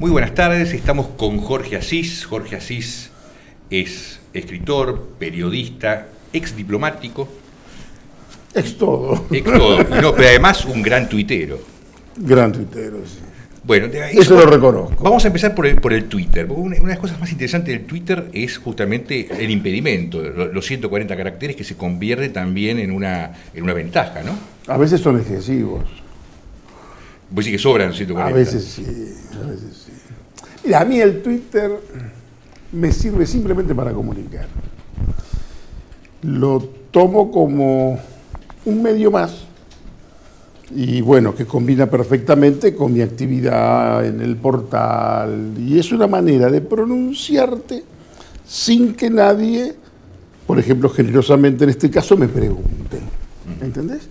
Muy buenas tardes, estamos con Jorge Asís. Jorge Asís es escritor, periodista, ex diplomático. Ex todo. Ex todo, no, pero además un gran tuitero. Gran tuitero, sí. Bueno, eso lo reconozco. Vamos a empezar por el Twitter. Una de las cosas más interesantes del Twitter es justamente el impedimento, los 140 caracteres que se convierte también en una ventaja, ¿no? A veces son excesivos. Pues sí que sobran 140. A veces sí, a veces sí. Mira, a mí el Twitter me sirve simplemente para comunicar. Lo tomo como un medio más y bueno, que combina perfectamente con mi actividad en el portal y es una manera de pronunciarte sin que nadie, por ejemplo, generosamente en este caso, me pregunte. ¿Entendés?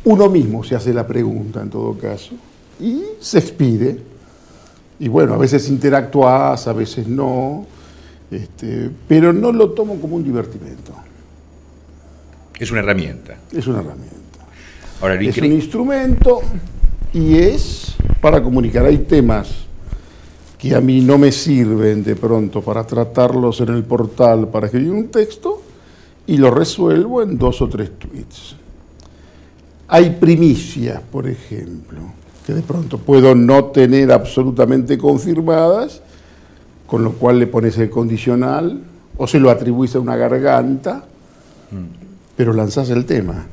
Uno mismo se hace la pregunta en todo caso y se expide. Y bueno, a veces interactúas, a veces no, pero no lo tomo como un divertimento. Es una herramienta. Es una herramienta. Ahora, es un instrumento y es para comunicar. Hay temas que a mí no me sirven de pronto para tratarlos en el portal, para escribir un texto, y lo resuelvo en 2 o 3 tweets. Hay primicias, por ejemplo, que de pronto puedo no tener absolutamente confirmadas, con lo cual le pones el condicional o se lo atribuís a una garganta, pero lanzás el tema.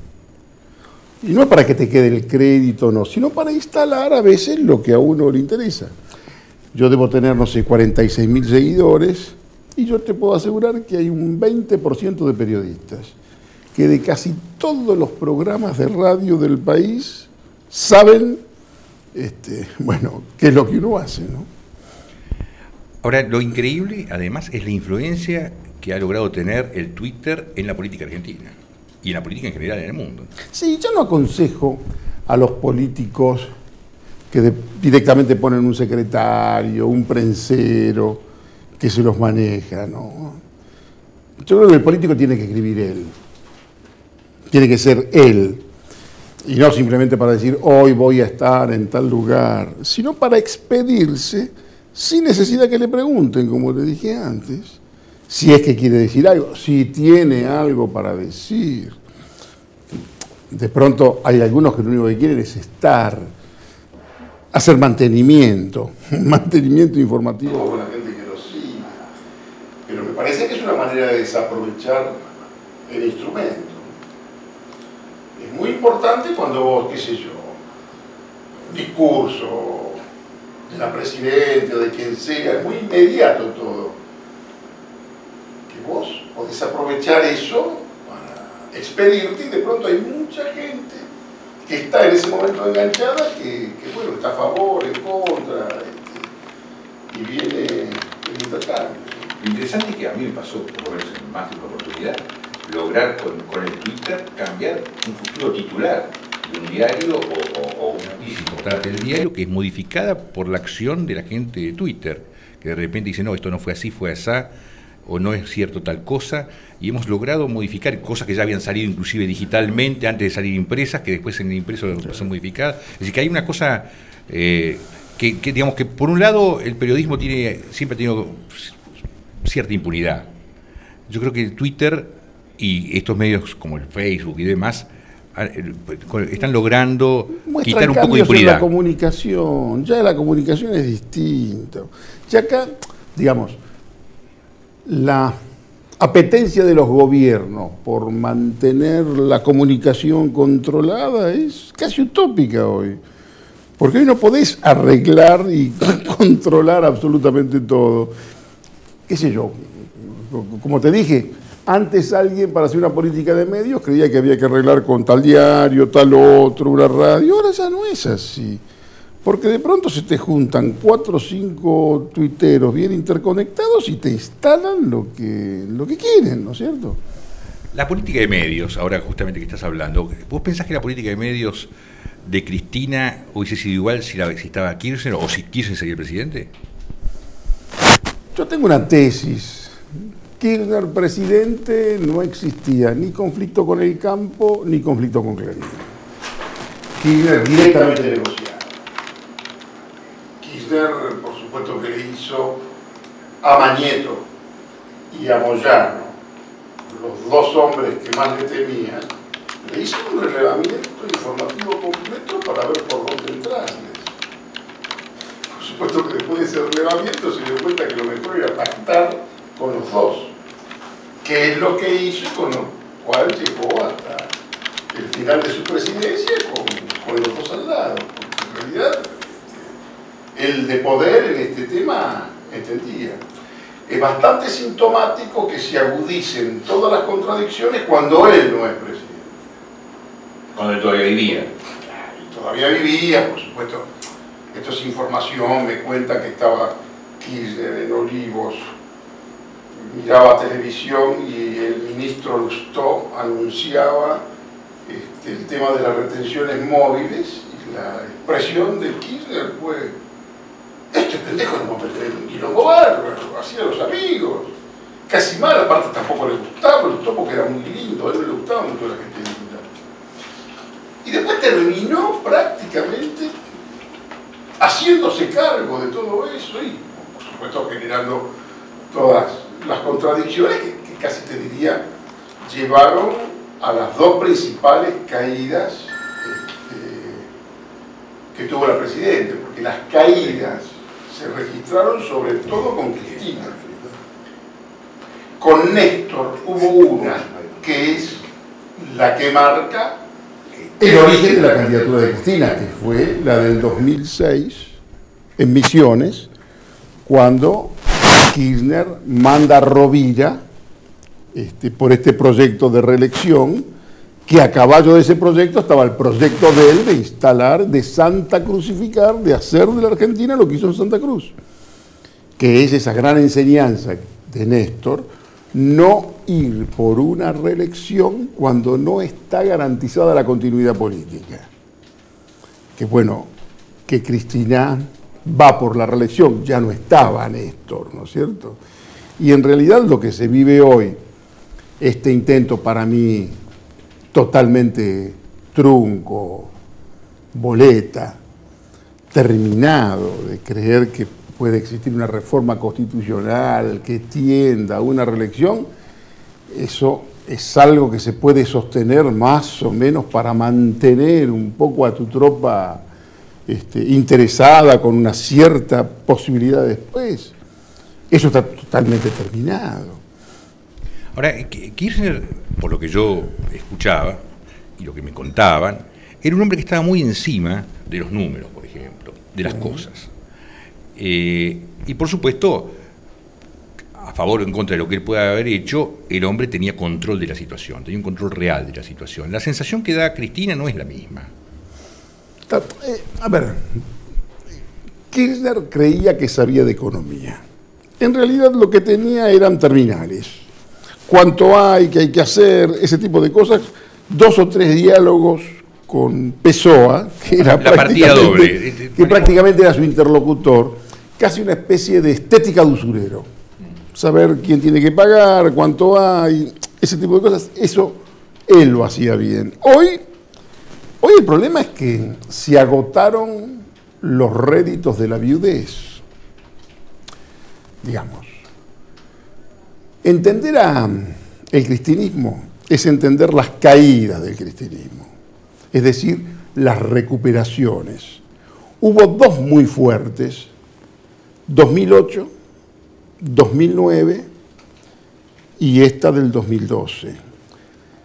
Y no es para que te quede el crédito, no, sino para instalar a veces lo que a uno le interesa. Yo debo tener, no sé, 46.000 seguidores y yo te puedo asegurar que hay un 20% de periodistas que de casi todos los programas de radio del país saben, bueno, qué es lo que uno hace, ¿no? Ahora, lo increíble, además, es la influencia que ha logrado tener el Twitter en la política argentina y en la política en general en el mundo. Sí, yo no aconsejo a los políticos que directamente ponen un secretario, un prensero, que se los maneja, ¿no? Yo creo que el político tiene que escribir él. Tiene que ser él, y no simplemente para decir hoy voy a estar en tal lugar, sino para expedirse sin necesidad que le pregunten, como le dije antes, si es que quiere decir algo, si tiene algo para decir. De pronto hay algunos que lo único que quieren es estar, hacer mantenimiento informativo con la gente que lo sigue, pero me parece que es una manera de desaprovechar el instrumento. Es muy importante cuando vos, qué sé yo, un discurso de la presidenta o de quien sea, es muy inmediato todo, que vos podés aprovechar eso para expedirte y de pronto hay mucha gente que está en ese momento enganchada que bueno, está a favor, en contra, y viene el intercambio. Lo interesante es que a mí me pasó, por lo menos en más de una oportunidad, lograr con el Twitter cambiar un futuro titular de un diario o una noticia importante del diario que es modificada por la acción de la gente de Twitter, que de repente dice, no, esto no fue así, fue asá, o no es cierto tal cosa, y hemos logrado modificar cosas que ya habían salido inclusive digitalmente antes de salir impresas, que después en el impreso son modificadas. Es decir, que hay una cosa que digamos que por un lado el periodismo siempre ha tenido cierta impunidad. Yo creo que el Twitter y estos medios como el Facebook y demás están logrando quitar un poco de impunidad. La comunicación, ya la comunicación es distinta. Ya acá, digamos, la apetencia de los gobiernos por mantener la comunicación controlada es casi utópica hoy. Porque hoy no podés arreglar y controlar absolutamente todo. ¿Qué sé yo? Como te dije, antes alguien para hacer una política de medios creía que había que arreglar con tal diario, tal otro, una radio. Ahora ya no es así. Porque de pronto se te juntan 4 o 5 tuiteros bien interconectados y te instalan lo que quieren, ¿no es cierto? La política de medios, ahora justamente que estás hablando, ¿vos pensás que la política de medios de Cristina hubiese sido igual si estaba Kirchner o si Kirchner sería el presidente? Yo tengo una tesis. Kirchner presidente no existía ni conflicto con el campo ni conflicto con Clarín. Kirchner directamente negociado. Kirchner, por hizo a Mañeto y a Moyano, los dos hombres que más le temían, le hizo un relevamiento informativo completo para ver por dónde entrarles. Por supuesto que después de ese relevamiento se dio cuenta que lo mejor era pactar con los dos, que es lo que hizo, con lo cual llegó hasta el final de su presidencia con los dos al lado, porque en realidad el de poder en este tema entendía. Es bastante sintomático que se agudicen todas las contradicciones cuando él no es presidente. Cuando él todavía vivía. Y todavía vivía, por supuesto. Esto es información, me cuenta que estaba Kirchner en Olivos, miraba televisión y el ministro Lustó anunciaba el tema de las retenciones móviles y la expresión de Kirchner fue: este pendejo nos va a meter en un quilombo bárbaro, así a los amigos. Casi mal, aparte tampoco le gustaba, porque era muy lindo, a él no le gustaba mucho la gente linda. Y después terminó prácticamente haciéndose cargo de todo eso y, por supuesto, generando todas las contradicciones que casi te diría llevaron a las dos principales caídas que tuvo la Presidenta, porque las caídas se registraron sobre todo con Cristina. Con Néstor hubo una que es la que marca el origen de la candidatura de Cristina, que fue la del 2006 en Misiones, cuando Kirchner manda a Rovira por este proyecto de reelección, que a caballo de ese proyecto estaba el proyecto de él de instalar, de Santa Crucificar, de hacer de la Argentina lo que hizo en Santa Cruz, que es esa gran enseñanza de Néstor, no ir por una reelección cuando no está garantizada la continuidad política. Que bueno, que Cristina va por la reelección, ya no estaba Néstor, ¿no es cierto? Y en realidad lo que se vive hoy, este intento para mí totalmente trunco, boleta, terminado de creer que puede existir una reforma constitucional que tienda a una reelección, eso es algo que se puede sostener más o menos para mantener un poco a tu tropa interesada con una cierta posibilidad después. Eso está totalmente terminado. Ahora, Kirchner, por lo que yo escuchaba y lo que me contaban, era un hombre que estaba muy encima de los números, por ejemplo, de las cosas. Y por supuesto, a favor o en contra de lo que él pueda haber hecho, el hombre tenía control de la situación, tenía un control real de la situación. La sensación que da Cristina no es la misma. A ver, Kirchner creía que sabía de economía. En realidad lo que tenía eran terminales. Cuánto hay, qué hay que hacer, ese tipo de cosas. 2 o 3 diálogos con Pessoa, que era prácticamente era su interlocutor, casi una especie de estética de usurero. Saber quién tiene que pagar, cuánto hay, ese tipo de cosas, eso él lo hacía bien. Hoy el problema es que se agotaron los réditos de la viudez. Digamos, entender el cristianismo es entender las caídas del cristianismo, es decir, las recuperaciones. Hubo 2 muy fuertes, 2008, 2009 y esta del 2012.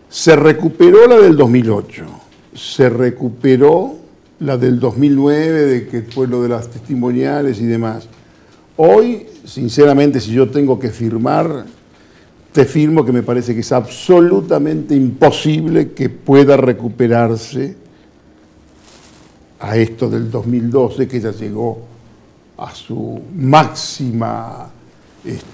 Se recuperó la del 2008, se recuperó la del 2009, de que fue lo de las testimoniales y demás. Hoy, sinceramente, si yo tengo que firmar, te firmo que me parece que es absolutamente imposible que pueda recuperarse a esto del 2012, que ya llegó a su máxima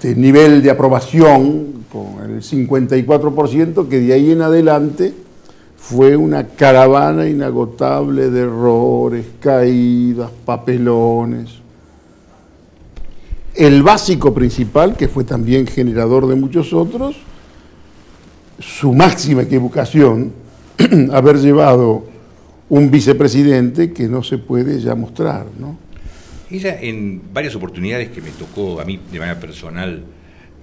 nivel de aprobación, con el 54%, que de ahí en adelante fue una caravana inagotable de errores, caídas, papelones. El básico principal, que fue también generador de muchos otros, su máxima equivocación, haber llevado un vicepresidente que no se puede ya mostrar, ¿no? Ella, en varias oportunidades que me tocó a mí de manera personal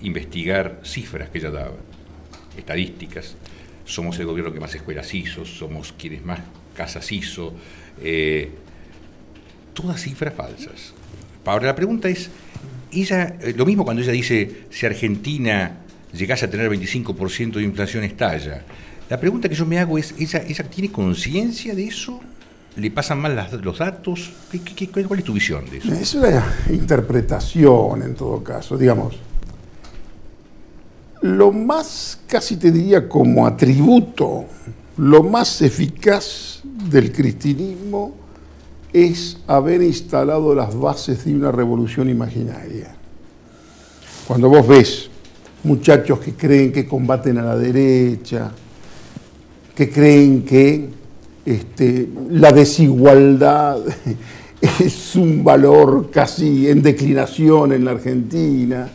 investigar cifras que ella daba, estadísticas, somos el gobierno que más escuelas hizo, somos quienes más casas hizo, todas cifras falsas. Ahora la pregunta es, ella, lo mismo cuando ella dice, si Argentina llegase a tener 25% de inflación estalla, la pregunta que yo me hago es, ¿ella tiene conciencia de eso? ¿Le pasan mal los datos? ¿Cuál es tu visión de eso? Es una interpretación en todo caso, digamos. Lo más, casi te diría como atributo, lo más eficaz del cristianismo es haber instalado las bases de una revolución imaginaria. Cuando vos ves muchachos que creen que combaten a la derecha, que creen que la desigualdad es un valor casi en declinación en la Argentina,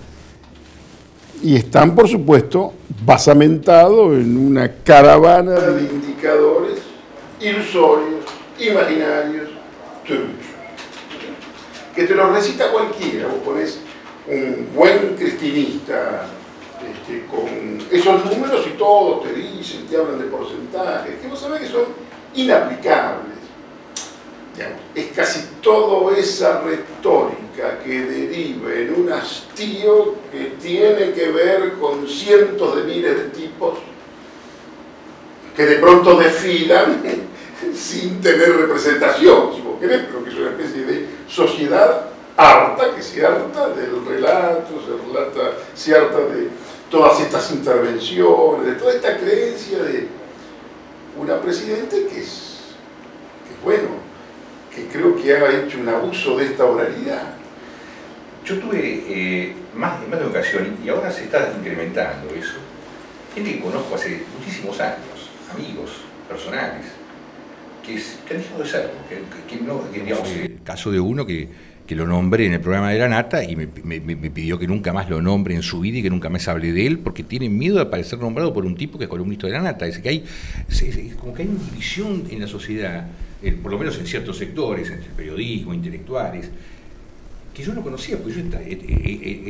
y están, por supuesto, basamentados en una caravana de indicadores ilusorios, imaginarios, truchos, que te los recita cualquiera. Vos ponés un buen cristinista con esos números y todos te dicen, te hablan de porcentajes, que vos sabés que son inaplicables. Digamos, es casi toda esa retórica que deriva en un hastío que tiene que ver con cientos de miles de tipos que de pronto desfilan sin tener representación, si vos querés, pero que es una especie de sociedad harta, que se harta del relato, se harta de todas estas intervenciones, de toda esta creencia de una presidenta que es bueno, que creo que ha hecho un abuso de esta oralidad. Yo tuve más de una ocasión, y ahora se está incrementando eso, gente que conozco hace muchísimos años, amigos personales, que han dejado de serlo, digamos, el caso de uno que lo nombré en el programa de La Nata y me pidió que nunca más lo nombre en su vida y que nunca más hable de él porque tiene miedo de aparecer nombrado por un tipo que es columnista de La Nata. Es que hay como que hay una división en la sociedad, por lo menos en ciertos sectores, entre el periodismo, intelectuales, que yo no conocía, porque yo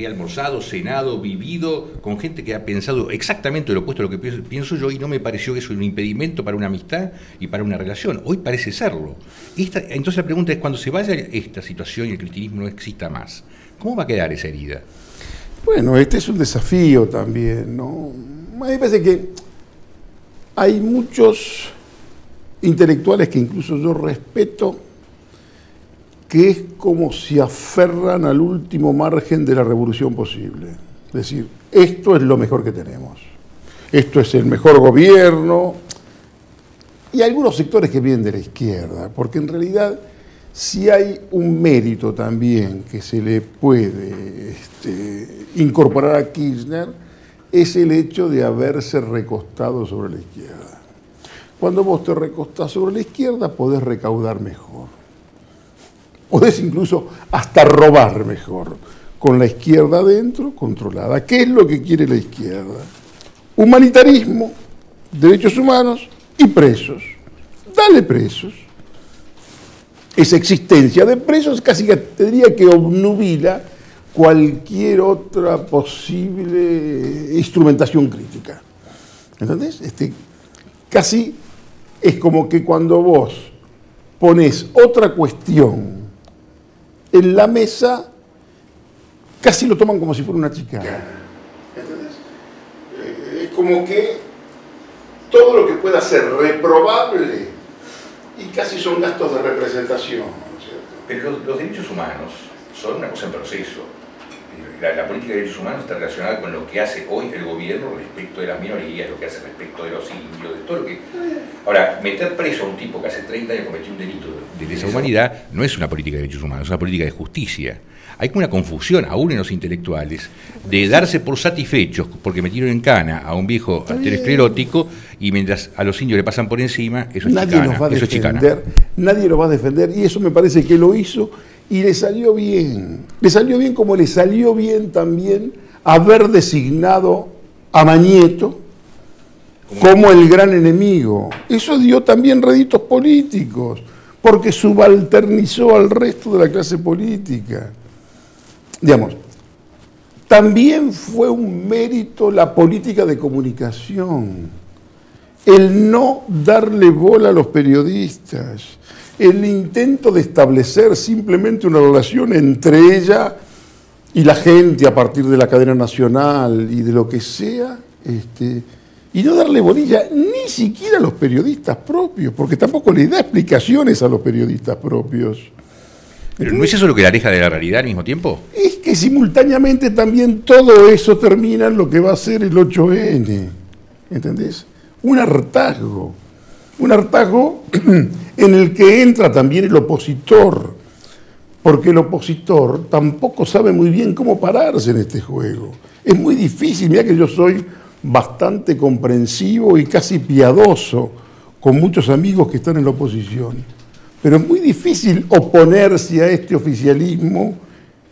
he almorzado, cenado, vivido con gente que ha pensado exactamente lo opuesto a lo que pienso yo, y no me pareció que eso es un impedimento para una amistad y para una relación. Hoy parece serlo. Entonces la pregunta es, cuando se vaya esta situación y el cristianismo no exista más, ¿cómo va a quedar esa herida? Bueno, este es un desafío también, ¿no? A mí me parece que hay muchos intelectuales que incluso yo respeto, que es como si aferran al último margen de la revolución posible. Es decir, esto es lo mejor que tenemos. Esto es el mejor gobierno. Y algunos sectores que vienen de la izquierda, porque en realidad si hay un mérito también que se le puede incorporar a Kirchner, es el hecho de haberse recostado sobre la izquierda. Cuando vos te recostás sobre la izquierda podés recaudar mejor. Podés incluso hasta robar mejor, con la izquierda adentro controlada. ¿Qué es lo que quiere la izquierda? Humanitarismo, derechos humanos y presos. Dale presos. Esa existencia de presos casi que tendría que obnubila cualquier otra posible instrumentación crítica. ¿Entendés? Casi es como que cuando vos pones otra cuestión en la mesa, casi lo toman como si fuera una chicana. ¿Entendés? Es como que todo lo que pueda ser reprobable y casi son gastos de representación, ¿no es cierto? Pero los derechos humanos son una cosa en proceso. La política de derechos humanos está relacionada con lo que hace hoy el gobierno respecto de las minorías, lo que hace respecto de los indios, de todo lo que... Ahora, meter preso a un tipo que hace 30 años cometió un delito de lesa humanidad no es una política de derechos humanos, es una política de justicia. Hay como una confusión, aún en los intelectuales, de darse por satisfechos porque metieron en cana a un viejo esclerótico y mientras a los indios le pasan por encima, eso es chicana. Nadie lo va a defender, y eso me parece que lo hizo y le salió bien. Le salió bien, como le salió bien también haber designado a Mañeto como el gran enemigo. Eso dio también réditos políticos, porque subalternizó al resto de la clase política. Digamos, también fue un mérito la política de comunicación, el no darle bola a los periodistas, el intento de establecer simplemente una relación entre ella y la gente a partir de la cadena nacional y de lo que sea, y no darle bolilla ni siquiera a los periodistas propios, porque tampoco le da explicaciones a los periodistas propios. ¿Pero no es eso lo que la aleja de la realidad al mismo tiempo? Es que simultáneamente también todo eso termina en lo que va a ser el 8N, ¿entendés? Un hartazgo en el que entra también el opositor, porque el opositor tampoco sabe muy bien cómo pararse en este juego. Es muy difícil, mira que yo soy bastante comprensivo y casi piadoso con muchos amigos que están en la oposición, pero es muy difícil oponerse a este oficialismo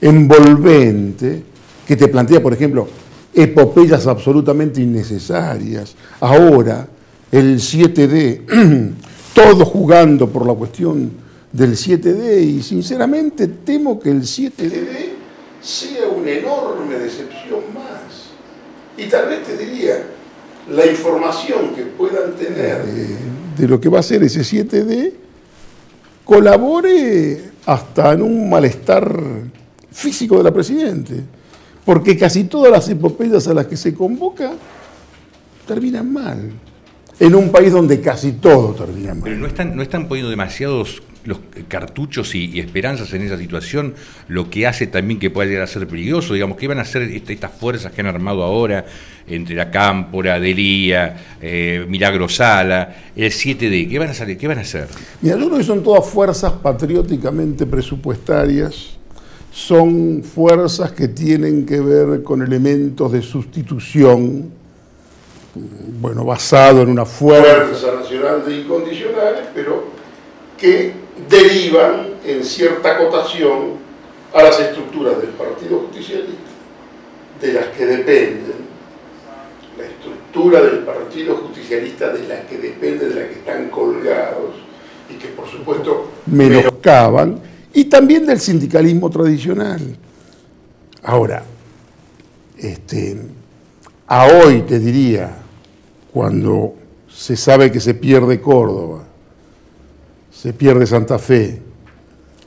envolvente que te plantea, por ejemplo, epopeyas absolutamente innecesarias. Ahora, el 7D, todos jugando por la cuestión del 7D, y sinceramente temo que el 7D sea una enorme decepción más. Y tal vez te diría, la información que puedan tener de lo que va a ser ese 7D colabore hasta en un malestar físico de la Presidente, porque casi todas las epopeyas a las que se convoca terminan mal, en un país donde casi todo termina mal. Pero no están poniendo demasiados los cartuchos y esperanzas en esa situación, lo que hace también que pueda llegar a ser peligroso. Digamos, ¿qué van a hacer estas fuerzas que han armado ahora entre la Cámpora, Delía, Milagro Sala, el 7D? ¿Qué van a hacer? Mira, yo creo que son todas fuerzas patrióticamente presupuestarias, son fuerzas que tienen que ver con elementos de sustitución, bueno, basado en una fuerza nacional de incondicionales, pero que derivan en cierta acotación a las estructuras del Partido Justicialista, de las que dependen, la estructura del Partido Justicialista de la que depende, de la que están colgados y que por supuesto menoscaban, y también del sindicalismo tradicional. Ahora, a hoy te diría, cuando se sabe que se pierde Córdoba, se pierde Santa Fe,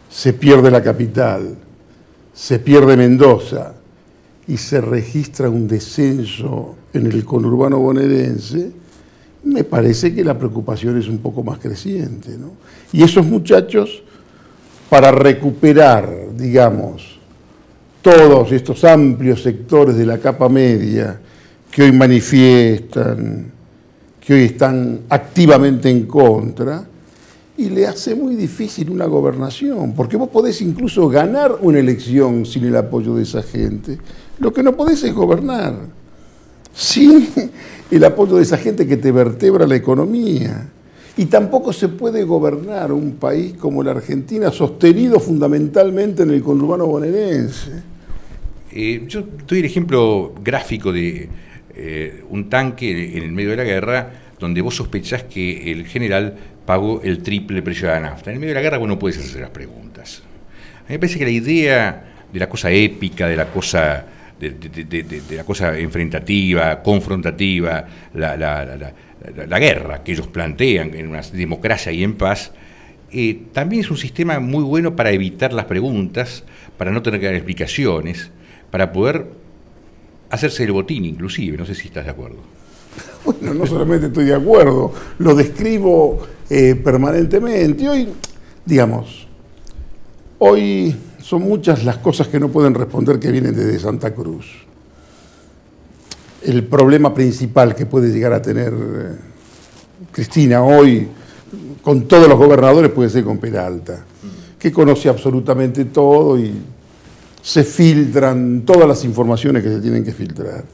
se pierde la capital, se pierde Mendoza y se registra un descenso en el conurbano bonaerense, me parece que la preocupación es un poco más creciente, ¿no? Y esos muchachos, para recuperar, digamos, todos estos amplios sectores de la capa media que hoy manifiestan, que hoy están activamente en contra, y le hace muy difícil una gobernación, porque vos podés incluso ganar una elección sin el apoyo de esa gente. Lo que no podés es gobernar sin el apoyo de esa gente que te vertebra la economía. Y tampoco se puede gobernar un país como la Argentina sostenido fundamentalmente en el conurbano bonaerense. Yo doy el ejemplo gráfico de un tanque en el medio de la guerra, donde vos sospechás que el general pagó el triple precio de la nafta. En el medio de la guerra vos no podés hacer las preguntas. A mí me parece que la idea de la cosa épica, de la cosa, de la cosa enfrentativa, confrontativa, la guerra que ellos plantean en una democracia y en paz, también es un sistema muy bueno para evitar las preguntas, para no tener que dar explicaciones, para poder hacerse el botín inclusive. No sé si estás de acuerdo. Bueno, no solamente estoy de acuerdo, lo describo permanentemente. Hoy, digamos, hoy son muchas las cosas que no pueden responder que vienen desde Santa Cruz. El problema principal que puede llegar a tener Cristina hoy con todos los gobernadores puede ser con Peralta, que conoce absolutamente todo y se filtran todas las informaciones que se tienen que filtrar.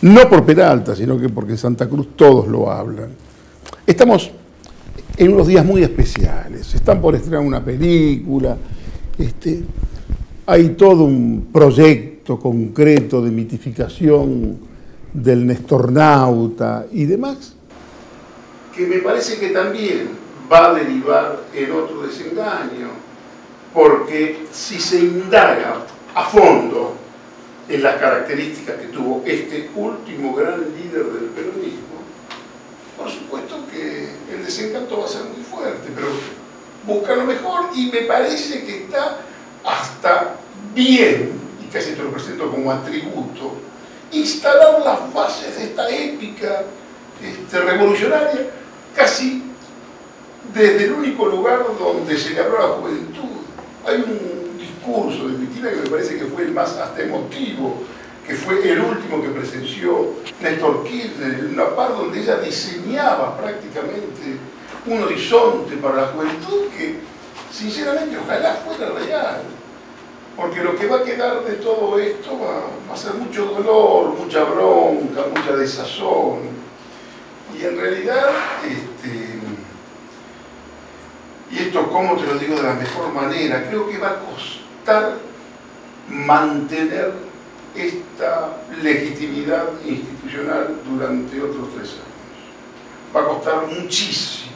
No por Peralta, sino que porque en Santa Cruz todos lo hablan. Estamos en unos días muy especiales, están por estrenar una película, hay todo un proyecto concreto de mitificación del Nestornauta y demás, que me parece que también va a derivar en otro desengaño, porque si se indaga a fondo en las características que tuvo este último gran líder del peronismo, por supuesto que el desencanto va a ser muy fuerte, pero busca lo mejor y me parece que está hasta bien, y casi te lo presento como atributo, instalar las bases de esta épica revolucionaria casi desde el único lugar donde se le habló a la juventud. Hay un discurso de Cristina que me parece que fue el más hasta emotivo, que fue el último que presenció Néstor Kirchner, en una parte donde ella diseñaba prácticamente un horizonte para la juventud que, sinceramente, ojalá fuera real. Porque lo que va a quedar de todo esto va a ser mucho dolor, mucha bronca, mucha desazón. Y en realidad, y esto como te lo digo de la mejor manera, creo que va a costar mantener esta legitimidad institucional durante otros 3 años. Va a costar muchísimo,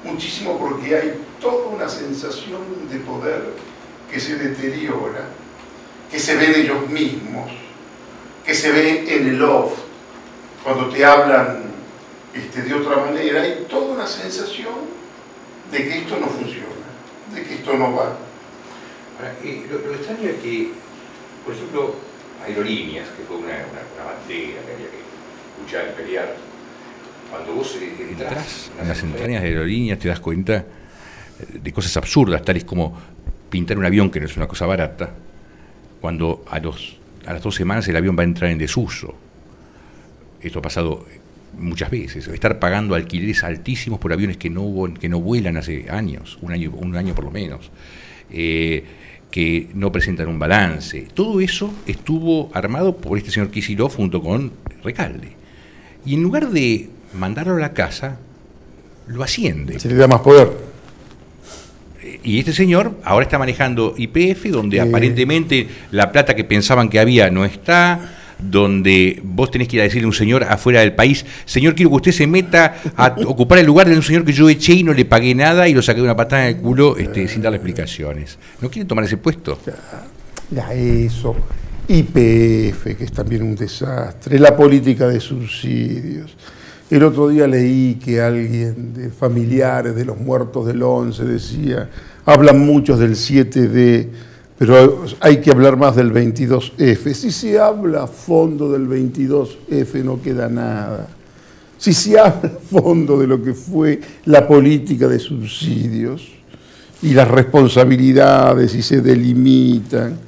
muchísimo, porque hay toda una sensación de poder que se deteriora, que se ve en ellos mismos, que se ve en el off, cuando te hablan de otra manera. Hay toda una sensación de que esto no funciona, de que esto no va. Ahora, lo extraño es que, por ejemplo, Aerolíneas, que fue una bandera que había que luchar y pelear, cuando vos entras en las entrañas de Aerolíneas te das cuenta de cosas absurdas, tales como pintar un avión, que no es una cosa barata, cuando a las 2 semanas el avión va a entrar en desuso. Esto ha pasado muchas veces. Estar pagando alquileres altísimos por aviones que no vuelan hace años, un año por lo menos, que no presentan un balance. Todo eso estuvo armado por este señor Kicillof junto con Recalde. Y en lugar de mandarlo a la casa, lo asciende. Se le da más poder. Y este señor ahora está manejando YPF, donde aparentemente la plata que pensaban que había no está, donde vos tenés que ir a decirle a un señor afuera del país: señor, quiero que usted se meta a ocupar el lugar de un señor que yo eché y no le pagué nada y lo saqué de una patada en el culo sin darle explicaciones. ¿No quiere tomar ese puesto? Ya eso. YPF, que es también un desastre, la política de subsidios. El otro día leí que alguien de familiares de los muertos del 11 decía: hablan muchos del 7D, pero hay que hablar más del 22F. Si se habla a fondo del 22F no queda nada. Si se habla a fondo de lo que fue la política de subsidios y las responsabilidades y se delimitan,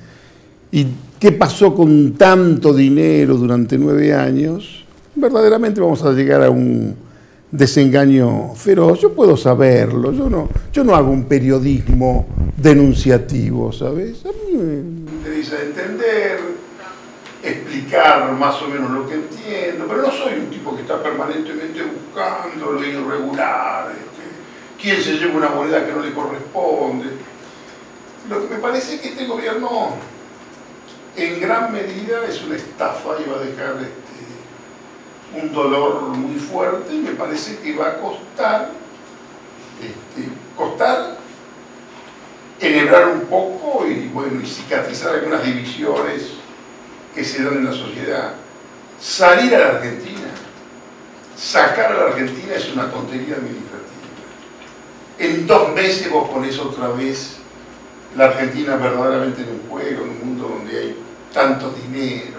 y qué pasó con tanto dinero durante 9 años, verdaderamente vamos a llegar a un desengaño feroz. Yo puedo saberlo, yo no hago un periodismo denunciativo, ¿sabes? A mí me interesa entender, explicar más o menos lo que entiendo, pero no soy un tipo que está permanentemente buscando lo irregular, quién se lleva una moneda que no le corresponde. Lo que me parece es que este gobierno en gran medida es una estafa y va a dejar un dolor muy fuerte, y me parece que va a costar enhebrar un poco y cicatrizar algunas divisiones que se dan en la sociedad. Salir a la Argentina, sacar a la Argentina es una tontería administrativa. En 2 meses vos ponés otra vez la Argentina verdaderamente en un juego, en un mundo donde hay tanto dinero,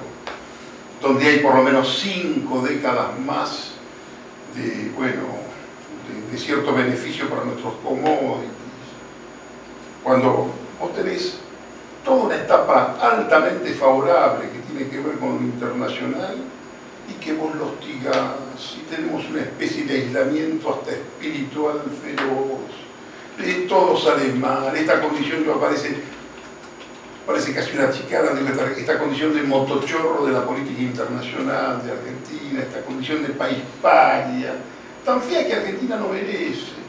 donde hay por lo menos 5 décadas más de cierto beneficio para nuestros commodities. Cuando vos tenés toda una etapa altamente favorable que tiene que ver con lo internacional y que vos lo hostigás, y tenemos una especie de aislamiento hasta espiritual feroz, todo sale mal, esta condición que parece casi una chicana, esta condición de motochorro de la política internacional de Argentina, esta condición de país paria, tan fea que Argentina no merece.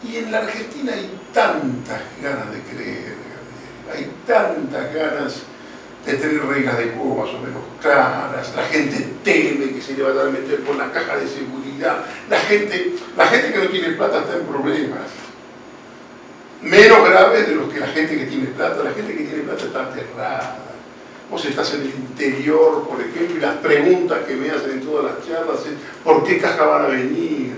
Y en la Argentina hay tantas ganas de creer, Gabriel, hay tantas ganas de tener reglas de juego más o menos claras, la gente teme que se le vaya a meter con la caja de seguridad, la gente que no tiene plata está en problemas, menos graves de los que la gente que tiene plata. La gente que tiene plata está aterrada. Vos estás en el interior, por ejemplo, y las preguntas que me hacen en todas las charlas es ¿por qué caja van a venir?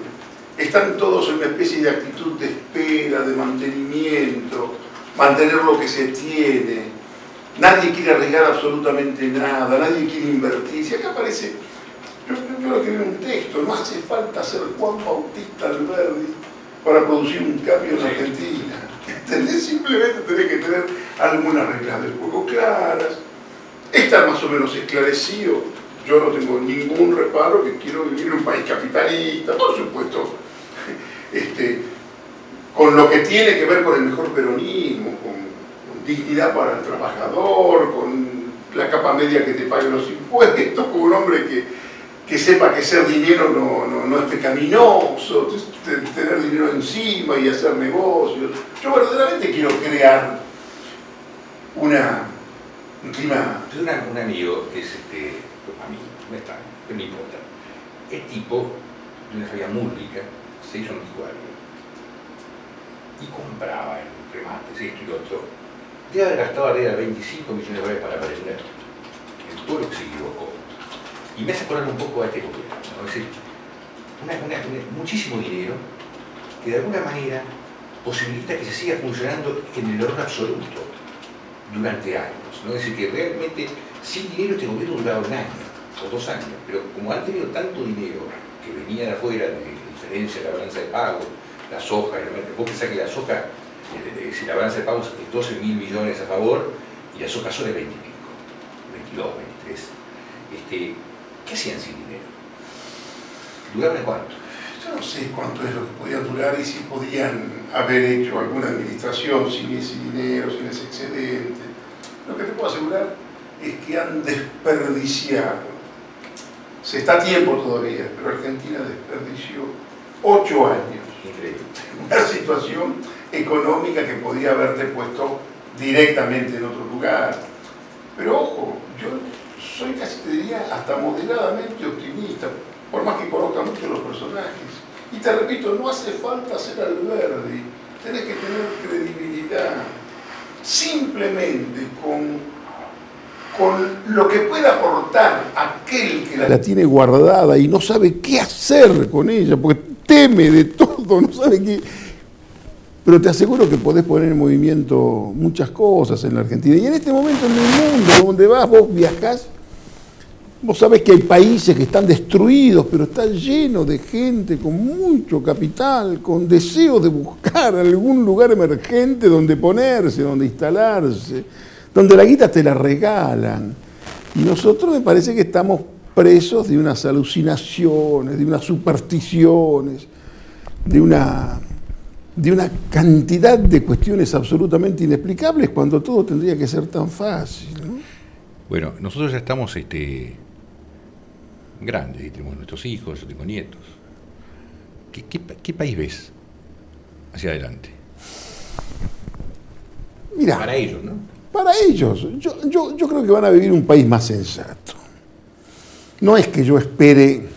Están todos en una especie de actitud de espera, de mantenimiento, mantener lo que se tiene. Nadie quiere arriesgar absolutamente nada, nadie quiere invertir. Si acá aparece, yo lo escribí en un texto, no hace falta ser Juan Bautista Alberdi para producir un cambio en la Argentina. ¿Entendés? Simplemente tenés que tener algunas reglas del juego claras, estar más o menos esclarecido. Yo no tengo ningún reparo que quiero vivir en un país capitalista, por supuesto, con lo que tiene que ver con el mejor peronismo, con dignidad para el trabajador, con la capa media que te pague los impuestos, con un hombre que sepa que ser dinero no es pecaminoso, tener dinero encima y hacer negocios. Yo verdaderamente quiero crear un clima. Tengo un amigo que es a mí, me extraña, pero no importa. Es tipo de una familia múrrica, se hizo anticuario y compraba en remates esto y lo otro. Debe haber gastado arriba de 25 millones de dólares para aprender. En todo lo que se equivocó. Y me hace acordar un poco a este gobierno, ¿no? Es decir, muchísimo dinero que de alguna manera posibilita que se siga funcionando en el orden absoluto durante años, ¿no? Es decir, que realmente sin dinero este gobierno duraba un año o 2 años, pero como han tenido tanto dinero que venía de afuera, de diferencia de la balanza de pago, la soja, vos pensás que la soja, si la balanza de pagos es 12.000 millones a favor y la soja sola es 20 y pico, 22, 23. ¿Qué hacían sin dinero? ¿Duraban cuánto? Yo no sé cuánto es lo que podía durar y si podían haber hecho alguna administración sin ese dinero, sin ese excedente. Lo que te puedo asegurar es que han desperdiciado. Se está a tiempo todavía, pero Argentina desperdició 8 años. Increíble. Una situación económica que podía haberte puesto directamente en otro lugar. Pero ojo, yo soy casi, te diría, hasta moderadamente optimista, por más que conozca mucho los personajes. Y te repito, no hace falta ser Alberdi, tenés que tener credibilidad. Simplemente con lo que pueda aportar aquel que la tiene guardada y no sabe qué hacer con ella, porque teme de todo, no sabe qué. Pero te aseguro que podés poner en movimiento muchas cosas en la Argentina. Y en este momento en el mundo donde vas, vos viajás, vos sabés que hay países que están destruidos, pero está lleno de gente con mucho capital, con deseo de buscar algún lugar emergente donde ponerse, donde instalarse, donde la guita te la regalan. Y nosotros me parece que estamos presos de unas alucinaciones, de unas supersticiones, de una cantidad de cuestiones absolutamente inexplicables cuando todo tendría que ser tan fácil, ¿no? Bueno, nosotros ya estamos grandes, y tenemos nuestros hijos, yo tengo nietos. ¿Qué país ves hacia adelante? Mira, para ellos, ¿no? Para ellos, yo creo que van a vivir un país más sensato. No es que yo espere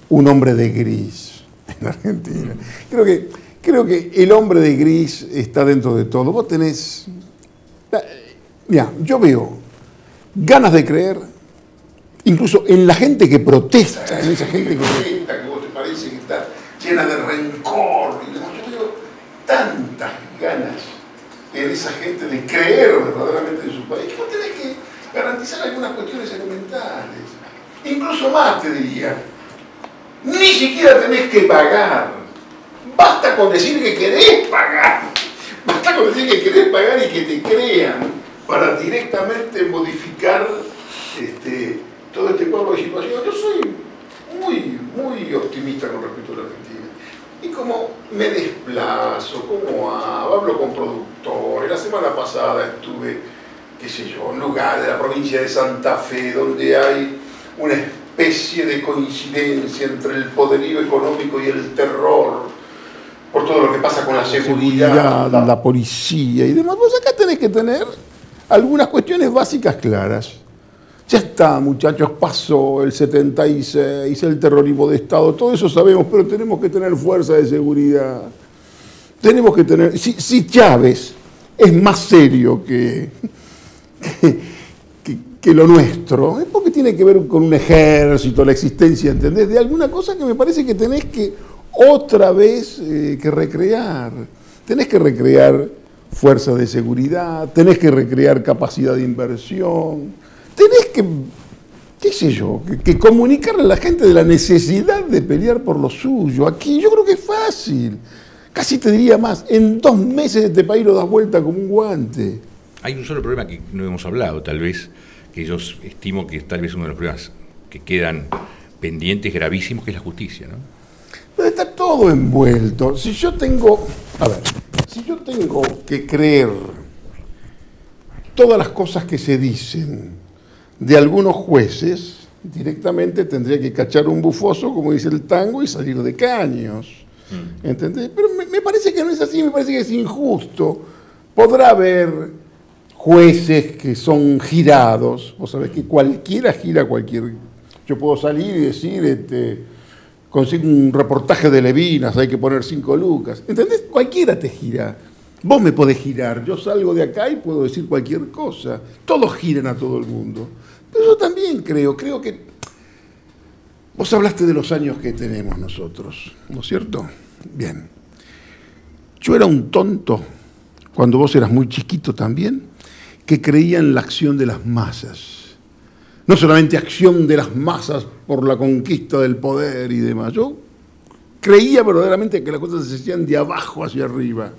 un hombre de gris en Argentina. Creo que el hombre de gris está dentro de todo. Vos tenés... Mira, yo veo ganas de creer, incluso en la gente que protesta, en esa gente que protesta, que vos te parece que está llena de rencor. Y demás. Yo veo tantas ganas en esa gente de creer verdaderamente en su país, que vos tenés que garantizar algunas cuestiones elementales. Incluso más, te diría, ni siquiera tenés que pagar. Basta con decir que querés pagar. Basta con decir que querés pagar y que te crean para directamente modificar todo este cuadro de situación. Yo soy muy optimista con respecto a la Argentina. Y como me desplazo, como hablo con productores, la semana pasada estuve, qué sé yo, en lugares de la provincia de Santa Fe, donde hay una especie de coincidencia entre el poderío económico y el terror, por todo lo que pasa con la seguridad, la policía y demás. Pues acá tenés que tener algunas cuestiones básicas claras. Ya está, muchachos, pasó el 76, el terrorismo de Estado, todo eso sabemos, pero tenemos que tener fuerza de seguridad. Tenemos que tener... Si Chávez es más serio que lo nuestro, es porque tiene que ver con un ejército, la existencia, ¿entendés? De alguna cosa que me parece que tenés que otra vez que recrear. Tenés que recrear fuerza de seguridad, tenés que recrear capacidad de inversión, tenés que, qué sé yo, que comunicarle a la gente de la necesidad de pelear por lo suyo. Aquí yo creo que es fácil. Casi te diría más, en 2 meses este país lo das vuelta como un guante. Hay un solo problema que no hemos hablado, tal vez, que yo estimo que es tal vez uno de los problemas que quedan pendientes gravísimos, que es la justicia, ¿no? Pero está todo envuelto. Si yo tengo que creer todas las cosas que se dicen de algunos jueces, directamente tendría que cachar un bufoso, como dice el tango, y salir de caños. ¿Entendés? Pero me parece que no es así, me parece que es injusto. Podrá haber jueces que son girados, vos sabés que cualquiera gira cualquier... Yo puedo salir y decir, consigo un reportaje de Levinas, hay que poner 5 lucas. ¿Entendés? Cualquiera te gira. Vos me podés girar, yo salgo de acá y puedo decir cualquier cosa. Todos giran a todo el mundo. Pero yo también creo que... Vos hablaste de los años que tenemos nosotros, ¿no es cierto? Bien. Yo era un tonto, cuando vos eras muy chiquito también, que creía en la acción de las masas. No solamente acción de las masas por la conquista del poder y demás. Yo creía verdaderamente que las cosas se hacían de abajo hacia arriba.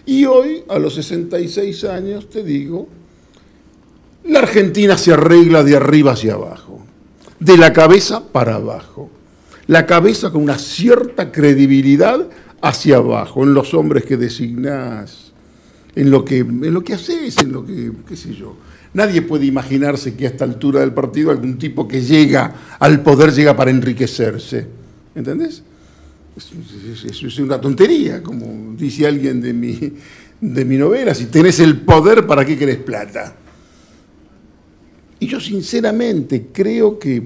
Y hoy, a los 66 años, te digo, la Argentina se arregla de arriba hacia abajo. De la cabeza para abajo. La cabeza con una cierta credibilidad hacia abajo, en los hombres que designás, en lo que haces, en lo que, qué sé yo. Nadie puede imaginarse que a esta altura del partido algún tipo que llega al poder llega para enriquecerse. ¿Entendés? Es una tontería, como dice alguien de mi novela, si tenés el poder, ¿para qué querés plata? Y yo sinceramente creo que,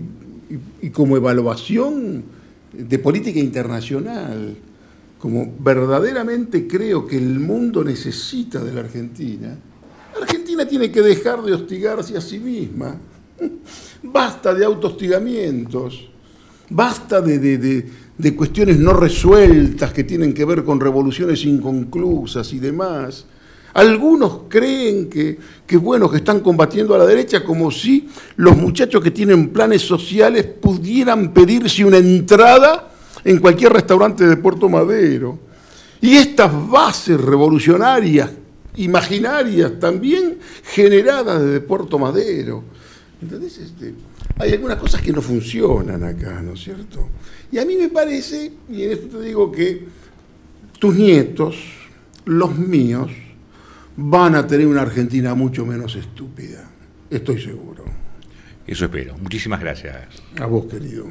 y como evaluación de política internacional, como verdaderamente creo que el mundo necesita de la Argentina tiene que dejar de hostigarse a sí misma. Basta de autohostigamientos, basta de cuestiones no resueltas que tienen que ver con revoluciones inconclusas y demás. Algunos creen que están combatiendo a la derecha como si los muchachos que tienen planes sociales pudieran pedirse una entrada en cualquier restaurante de Puerto Madero. Y estas bases revolucionarias, imaginarias, también generadas desde Puerto Madero. Entonces, hay algunas cosas que no funcionan acá, ¿no es cierto? Y a mí me parece, y en esto te digo que tus nietos, los míos, van a tener una Argentina mucho menos estúpida. Estoy seguro. Eso espero. Muchísimas gracias. A vos, querido.